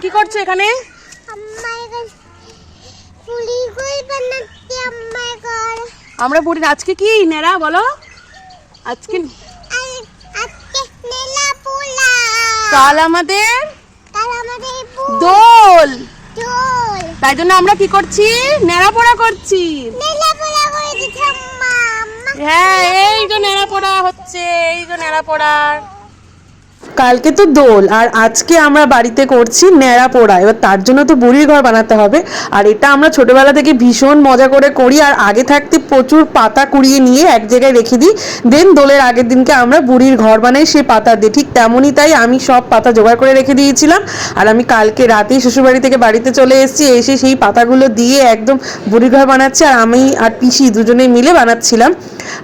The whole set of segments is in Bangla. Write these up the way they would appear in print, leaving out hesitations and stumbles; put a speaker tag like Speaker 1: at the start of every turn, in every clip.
Speaker 1: কি করছো এখানে? আমরা বুড়ি আজকে কি নেড়া বলো? আজকে কাল আমাদের দোল, তাই জন্য আমরা কি করছি? নেড়া পোড়া করছি। হ্যাঁ, এই যে নেড়া পোড়া হচ্ছে, এই যে নেড়া পোড়া। কালকে তো দোল আর আজকে আমরা বাড়িতে করছি ন্যাড়া পোড়া। এবার তার জন্য তো বুড়ির ঘর বানাতে হবে, আর এটা আমরা ছোটবেলা থেকে ভীষণ মজা করে করি। আর আগে থাকতে প্রচুর পাতা কুড়িয়ে নিয়ে এক জায়গায় রেখে দিই, দেন দোলের আগের দিনকে আমরা বুড়ির ঘর বানাই সেই পাতা দিয়ে। ঠিক তেমনই তাই আমি সব পাতা জোগাড় করে রেখে দিয়েছিলাম, আর আমি কালকে রাতেই শ্বশুরবাড়ি থেকে বাড়িতে চলে এসেছি, এসে সেই পাতাগুলো দিয়ে একদম বুড়ির ঘর বানাচ্ছি। আর আমি আর পিসি দুজনে মিলে বানাচ্ছিলাম।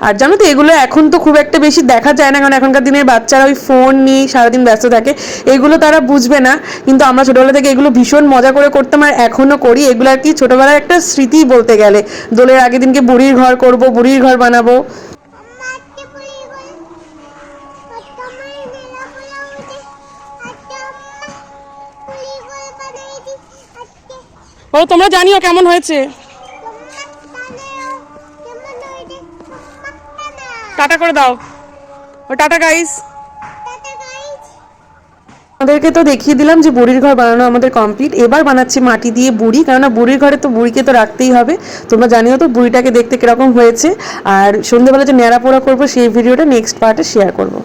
Speaker 1: আর জানো তো এগুলো এখন তো খুব একটা বেশি দেখা যায় না, কারণ এখনকার দিনের বাচ্চারা ওই ফোন নিয়ে সারাদিন ব্যস্ত থাকে, এগুলো তারা বুঝবে না। কিন্তু আমরা ছোটবেলা থেকে এগুলো ভীষণ মজা করে করতাম আর এখনো করি। এগুলো আর কি ছোটবেলার একটা স্মৃতি বলতে গেলে। দোলের আগের দিনকে বুড়ির ঘর করব, বুড়ির ঘর বানাবো। ও তোমরা জানিও কেমন হয়েছে। টাটা করে দাও। ও টাটা গাইস। আমাদেরকে তো দেখিয়ে দিলাম যে বুড়ির ঘর বানানো আমাদের কমপ্লিট। এবার বানাচ্ছি মাটি দিয়ে বুড়ি, কেননা বুড়ির ঘরে তো বুড়িকে তো রাখতেই হবে। তোমরা জানিও তো বুড়িটাকে দেখতে কিরকম হয়েছে। আর সন্ধ্যেবেলা যে ন্যাড়া পোড়া করবো সেই ভিডিওটা নেক্সট পার্টে শেয়ার করবো।